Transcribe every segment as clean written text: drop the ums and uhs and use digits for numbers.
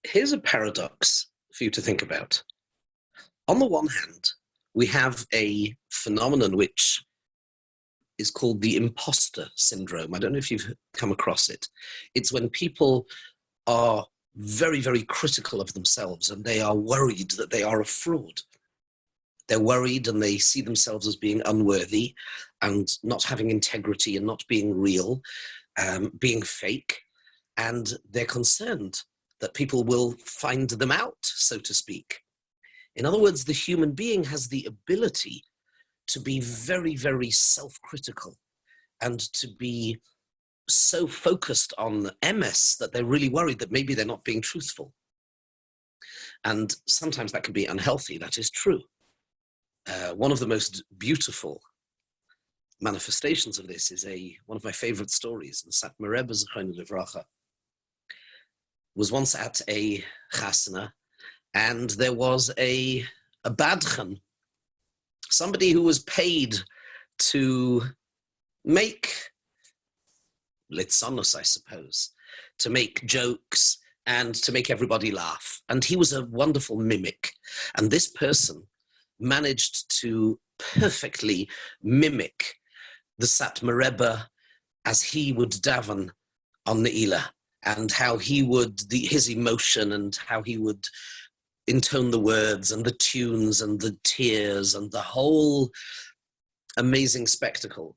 Here's a paradox for you to think about. On the one hand, we have a phenomenon which is called the imposter syndrome. I don't know if you've come across it. It's when people are very, very critical of themselves and they are worried that they are a fraud. They're worried and they see themselves as being unworthy and not having integrity and not being real, being fake. And they're concerned that people will find them out, so to speak. In other words, the human being has the ability to be very, very self-critical and to be so focused on MS that they're really worried that maybe they're not being truthful. And sometimes that can be unhealthy, that is true. One of the most beautiful manifestations of this is one of my favorite stories. The Satmar Rebbe Zechron Livracha was once at a chasana, and there was a badchan, somebody who was paid to make litzanos, I suppose, to make jokes and to make everybody laugh. And he was a wonderful mimic. And this person managed to perfectly mimic the Satmar Rebbe as he would daven on Ne'ilah, and how he would, his emotion and how he would intone the words and the tunes and the tears and the whole amazing spectacle.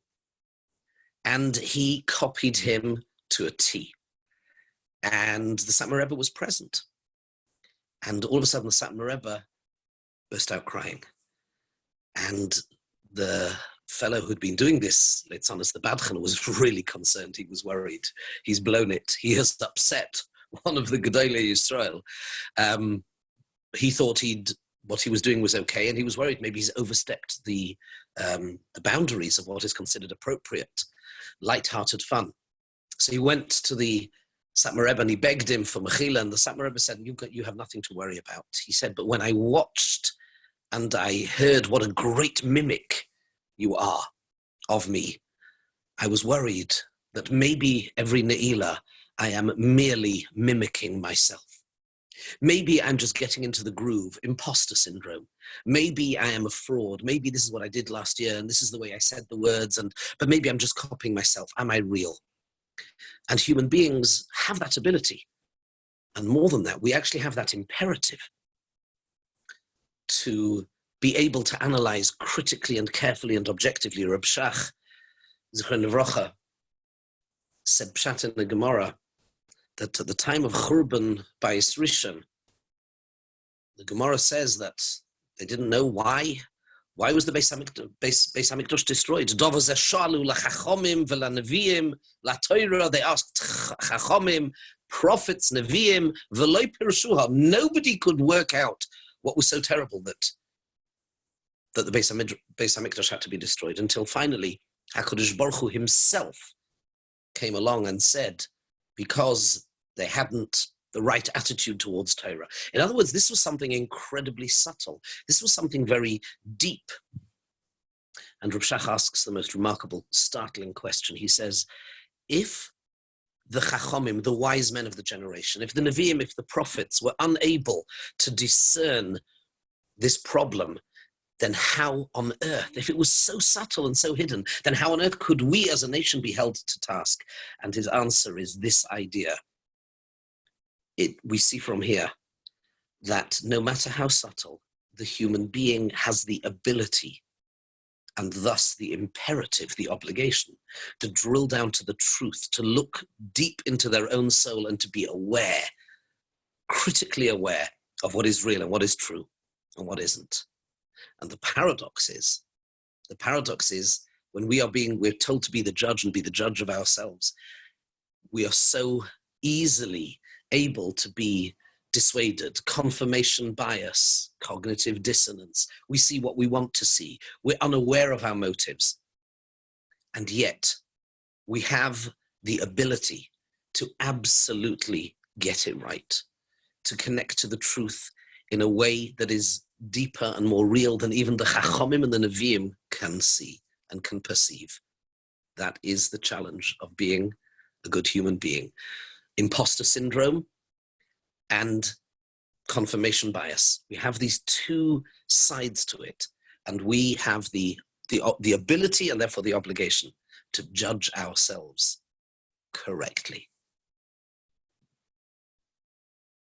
And he copied him to a T. And the Satmar Rebbe was present. And all of a sudden the Satmar Rebbe burst out crying. And the fellow who'd been doing this, Litzanos the Badchan, was really concerned. He was worried. He's blown it. He has upset one of the Gedolei Yisrael. He thought what he was doing was okay, and he was worried maybe he's overstepped the boundaries of what is considered appropriate, light-hearted fun. So he went to the Satmar Rebbe and he begged him for mechila, and the Satmar Rebbe said, you have nothing to worry about. He said, but when I watched and I heard what a great mimic you are of me, I was worried that maybe every Ne'ilah I am merely mimicking myself. Maybe I'm just getting into the groove, imposter syndrome. Maybe I am a fraud. Maybe this is what I did last year and this is the way I said the words, but maybe I'm just copying myself. Am I real? And human beings have that ability. And more than that, we actually have that imperative to be able to analyze critically and carefully and objectively. Reb Shach, Zechron Livracha, said pshat in the Gemara that at the time of Churban Bayis Rishon, the Gemara says that they didn't know why was the Beis Hamikdash destroyed. They asked Chachomim, prophets, Neviim, v'loi pirushuha. Nobody could work out what was so terrible that the Beis Hamikdash had to be destroyed, until finally HaKadosh Baruch Hu himself came along and said, because they hadn't the right attitude towards Torah. In other words, this was something incredibly subtle. This was something very deep. And Reb Shach asks the most remarkable, startling question. He says, if the Chachomim, the wise men of the generation, if the Nevi'im, if the prophets were unable to discern this problem, then how on earth, if it was so subtle and so hidden, then how on earth could we as a nation be held to task? And his answer is this idea. We see from here that no matter how subtle, the human being has the ability, and thus the imperative, the obligation, to drill down to the truth, to look deep into their own soul and to be aware, critically aware of what is real and what is true and what isn't. And the paradox is when we're told to be the judge and be the judge of ourselves, we are so easily able to be dissuaded. Confirmation bias, cognitive dissonance. We see what we want to see. We're unaware of our motives. And yet, we have the ability to absolutely get it right, to connect to the truth in a way that is deeper and more real than even the Chachomim and the Nevi'im can see and can perceive. That is the challenge of being a good human being. Imposter syndrome and confirmation bias. We have these two sides to it, and we have the ability and therefore the obligation to judge ourselves correctly.